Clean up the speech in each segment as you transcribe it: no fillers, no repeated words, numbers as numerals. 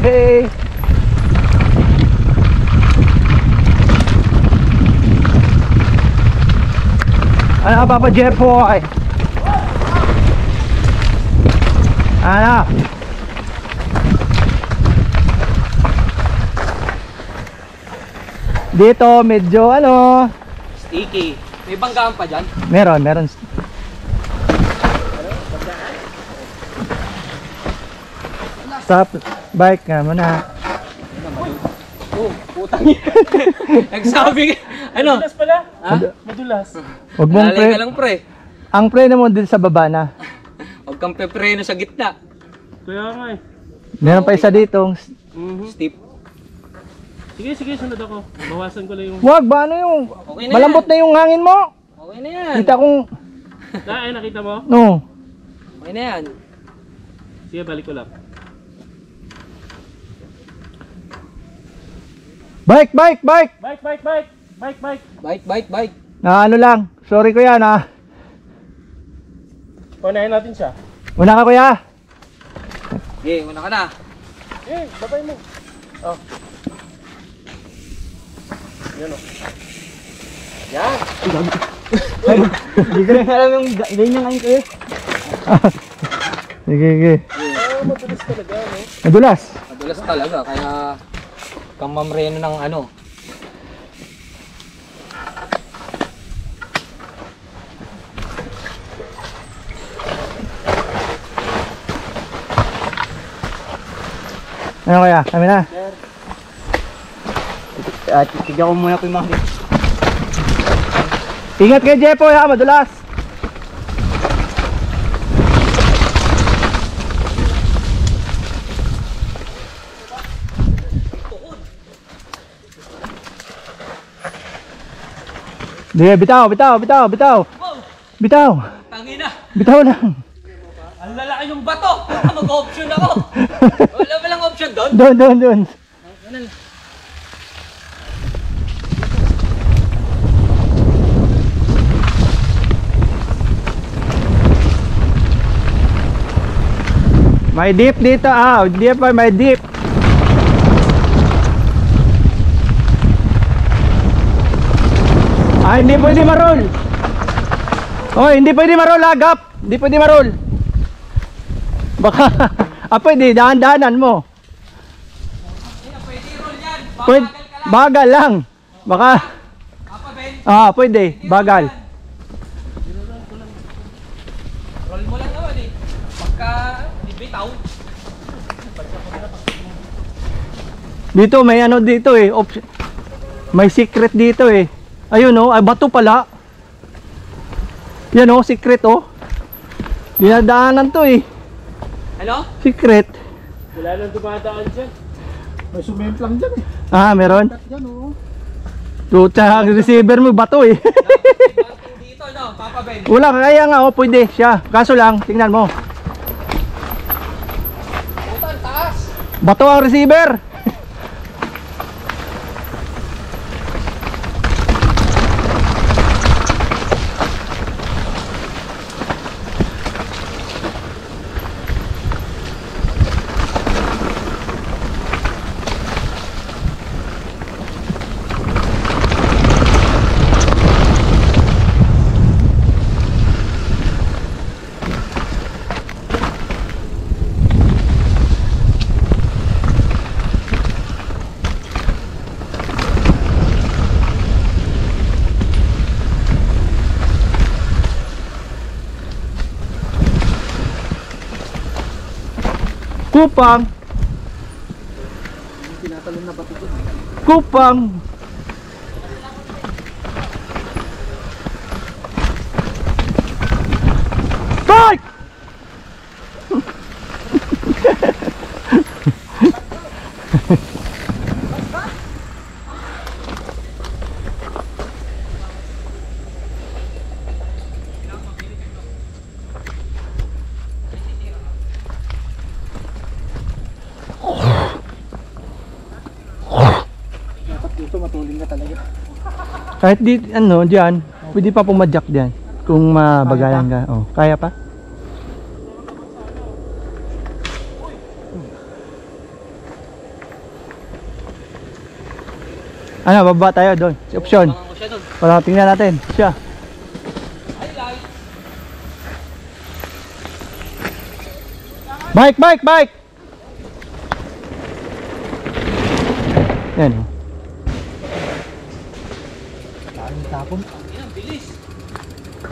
Hey. Ano Papa Jeff boy? Ano? Dito medyo ano, sticky. May banggaan pa dyan? meron. Stop bike nga muna. Oh, putang ina. Nagsabi ano? Madulas pala. Ha? Madulas. Huwag mong Lalay ka lang pre. Ang preno mo din sa baba na. Huwag kang pepreno sa gitna. Kaya nga eh. Meron pa isa dito. Steep. Sige, sunod ako. Bawasan ko lang yung... Wag ba ano yung Okay na malambot yan. na yung hangin mo. Okay na yan. Kita kong Ay, nakita mo? no. Okay na yan. Sige, balik ko lang. Bike. Bike. Na ano lang. Sorry kuya na. Unahin natin siya. Una ka kuya. Okay, una ka na. Eh, babay mo. Oh. Yan o. Yan. Hindi ko lang alam yung ganyan ngayon kuya. Sige. Madulas talaga, no? Madulas. Madulas talaga, kaya kang mamreno ng ano. Ano kaya? Kami na. Titigyan ko muna po yung mga... Ingat kay Jepo ha, madulas. Di, bitaw. Bitaw. Tangina! Bitaw lang. Ang lalaki yung bato! Mag-option ako! Wala ba lang option doon? Doon. May dip dito may dip. Hindi pwede marol. Hindi pwede marol agap. Hindi pwede marol. Baka pwede dahan-dahanan mo. Pwede roll yan! Pwede, bagal lang. Baka Papa Ben! pwede, bagal. Roll mo lang naman eh. Pagka bitaw. Dito may ano dito eh. May secret dito eh. Ayun ay bato pala. Yan secret dinadaanan to eh. Ano? Secret. Wala nang dumadaan dyan. May sumemplang dyan eh. Meron. Yan o. Tutsa ang receiver mo bato eh. Dito no, Papa Ben. Wala kaya nga pwede siya. Kaso lang tingnan mo. Putan, taas! Bato ang receiver. Kupang. Tinatalon na bato ko. Kupang. Bike! Dapat dito matulin ka talaga. Kahit di diyan, pwede pa pumadyak diyan. Kung mabagayan ka. Oh, kaya pa? Ano, baba tayo doon. Si option. Bangan ko siya doon. Para tingnan natin. Siya. Highlight. Bike, bike, bike! Yan. Tapon. Yan, bilis.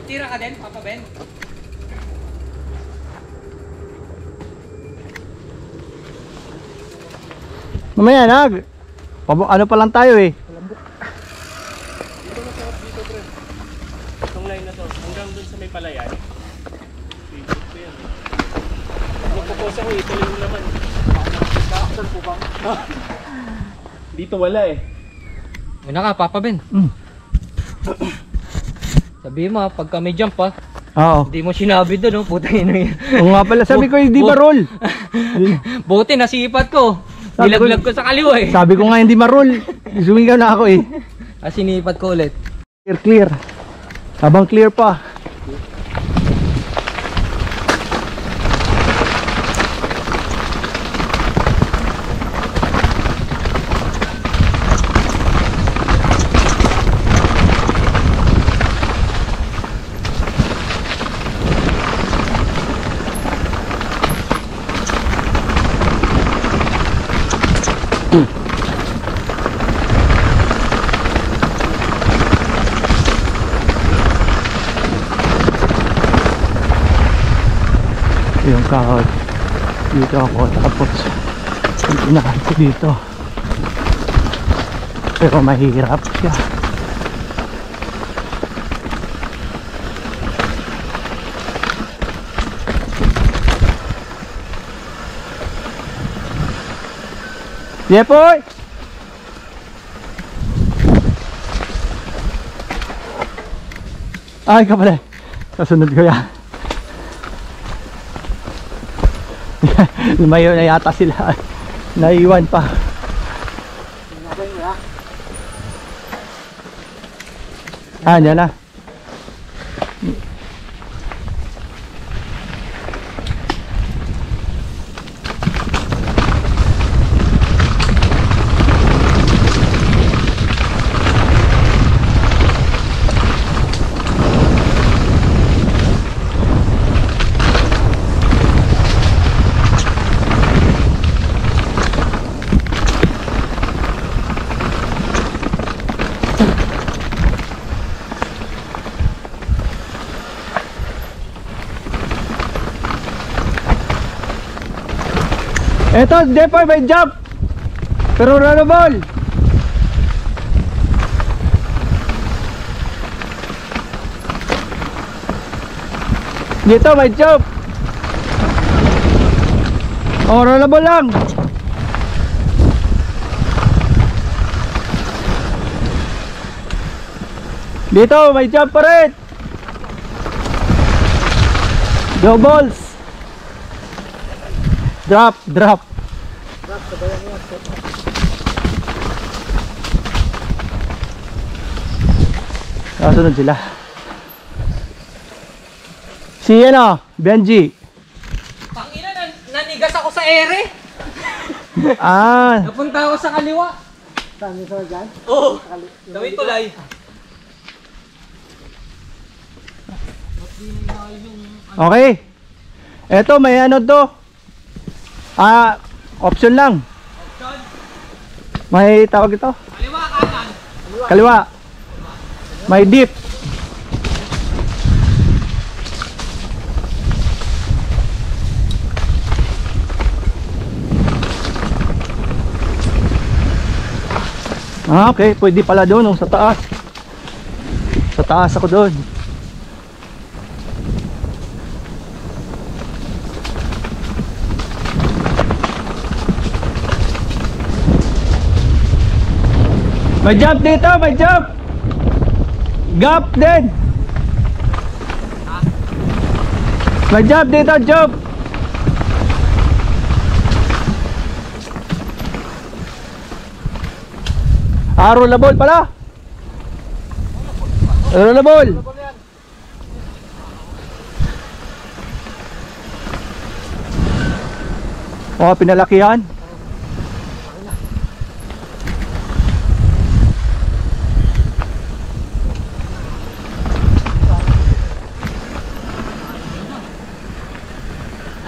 Itira ka din, Papa Ben. Mamaya na. Ano pa lang tayo eh. Itong line na to, hanggang dun sa may palayan. Favorite ko yan. Magpupos ako, ituloy mo naman. Dito wala eh. Una ka, Papa Ben. Sabi mo pagka may jump Oo. hindi mo sinabi doon, putang ina yan. Oo nga pala. Sabi ko hindi ma-roll. Buti nasipat ko. Sabi ko- Nilaglag ko sa kaliwa eh. Sabi ko nga hindi ma-roll. Sumingaw na ako eh. Sinipat ko ulit. Clear, clear. Habang clear pa. Yung kahod dito ako, tapos unahan ko dito, pero mahirap siya. Jepoy! Ay ka pala, kasunod ko yan. Lumayo na yata sila. Naiwan pa. Diyan na. Eto, Jepoy, may jump. Pero runnable. Dito, may jump. Oh, runnable lang. Dito, may jump pa rin. Doubles. Drop, drop. Kasunod sila. Si ano, Benji. Pangina, nanigas ako sa ere. Ah, Napunta ako sa kaliwa. Saan yung sa dyan? Oo. Dawit tulay. okay. Eto, may ano to. Option lang. May tawag ito. Kaliwa, kanan. Kaliwa. May dip. Okay, pwede pala doon sa taas. Sa taas ako doon. May jump dito, may jump. Gap din. May jump dito, jump. Rollable pala. Rollable. Oh, pinalakihan.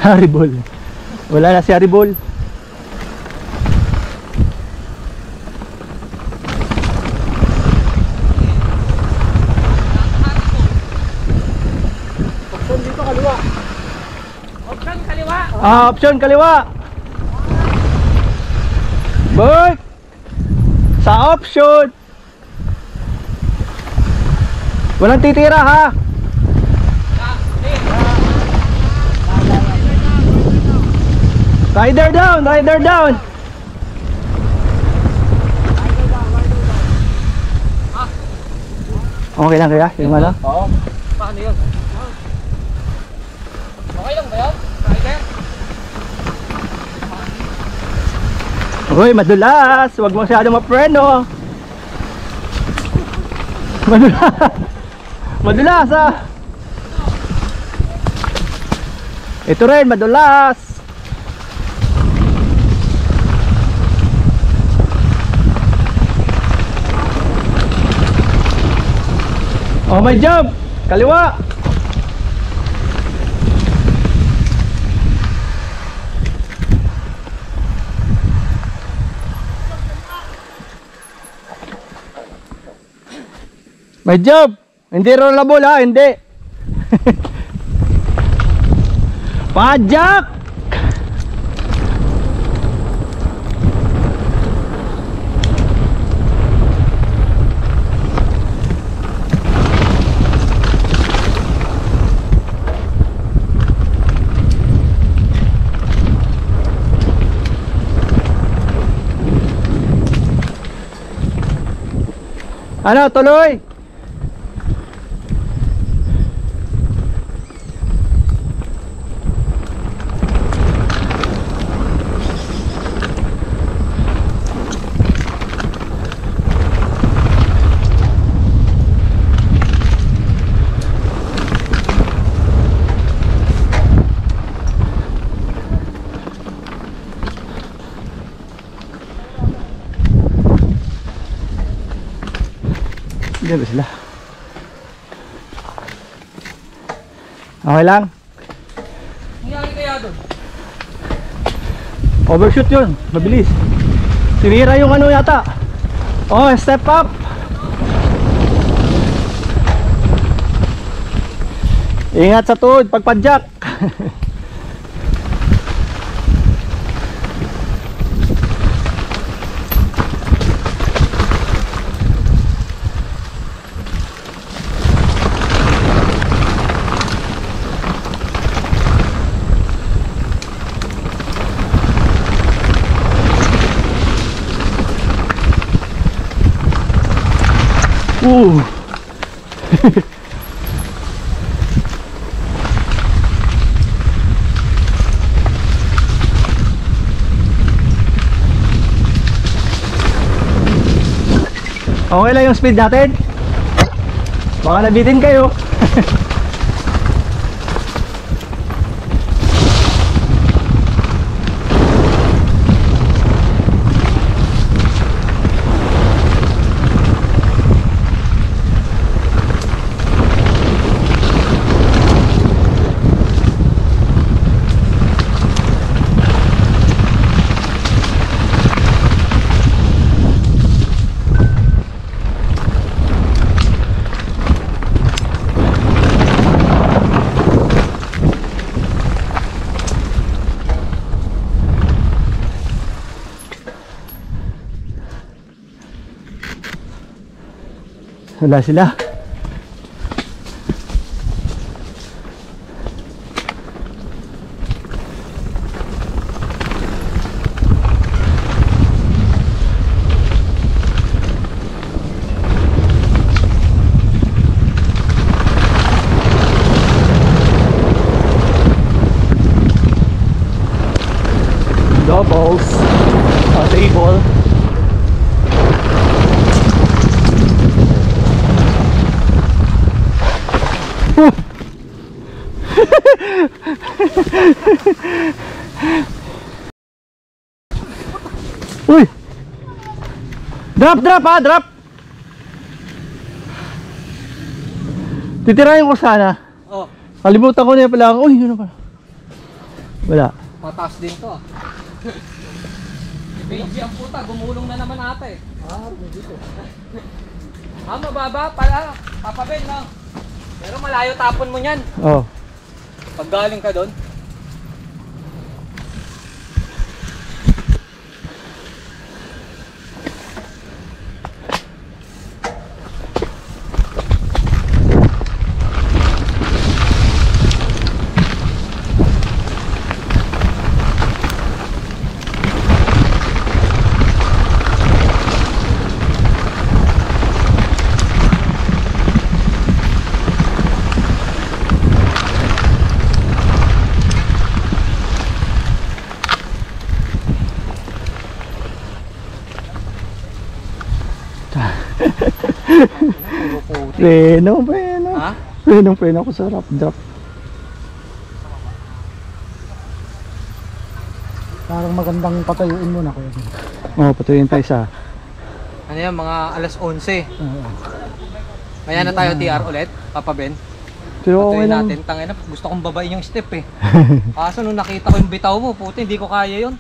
Haribol. Wala na si Haribol. Option dito kaliwa. Option kaliwa. Option kaliwa. Boy. Sa option. Walang titira ha. Rider down, rider down. Okay lang kaya? Yung ano? Oo. Paano yun? Okay lang ba yun? Rider? Uy, madulas. Huwag masyado mapreno. Madulas. Madulas ah. Ito rin, madulas. Oh, may jump. Kaliwa. May jump. Hindi rollable ha, hindi. Pajak. Ano, tuloy? Diyan ba sila? Okay lang? Nangyari kaya doon? Overshoot yun, mabilis. Sinira yung ano yata. Oh, step up. Ingat sa tuhod pagpadyak. Okay lang yung speed natin. Baka nabitin kayo. Wala sila. Doubles on table. Uy! Drop, drop ha, drop! Titirahin ko sana. Oh, Kalimutan ko na pala. Uy, yun na pala. Wala. mataas din to. Si Benji ang puta, gumulong na naman ata eh. Mababa pala, Papa Ben, no? Pero malayo tapon mo niyan. Oh. Pag galing ka doon. Preno, preno. Ha? Preno ko sa rough drop. Parang magandang patayuin mo na kuya. Oh, patuloyin tayo sa. Ano yan, mga alas 11. Oo. Kaya na tayo TR ulit, Papa Ben. Pero okay Patuloy lang. natin. Tangina, gusto kong babain yung step eh. Kaso nung nakita ko yung bitaw mo, puti, hindi ko kaya yun.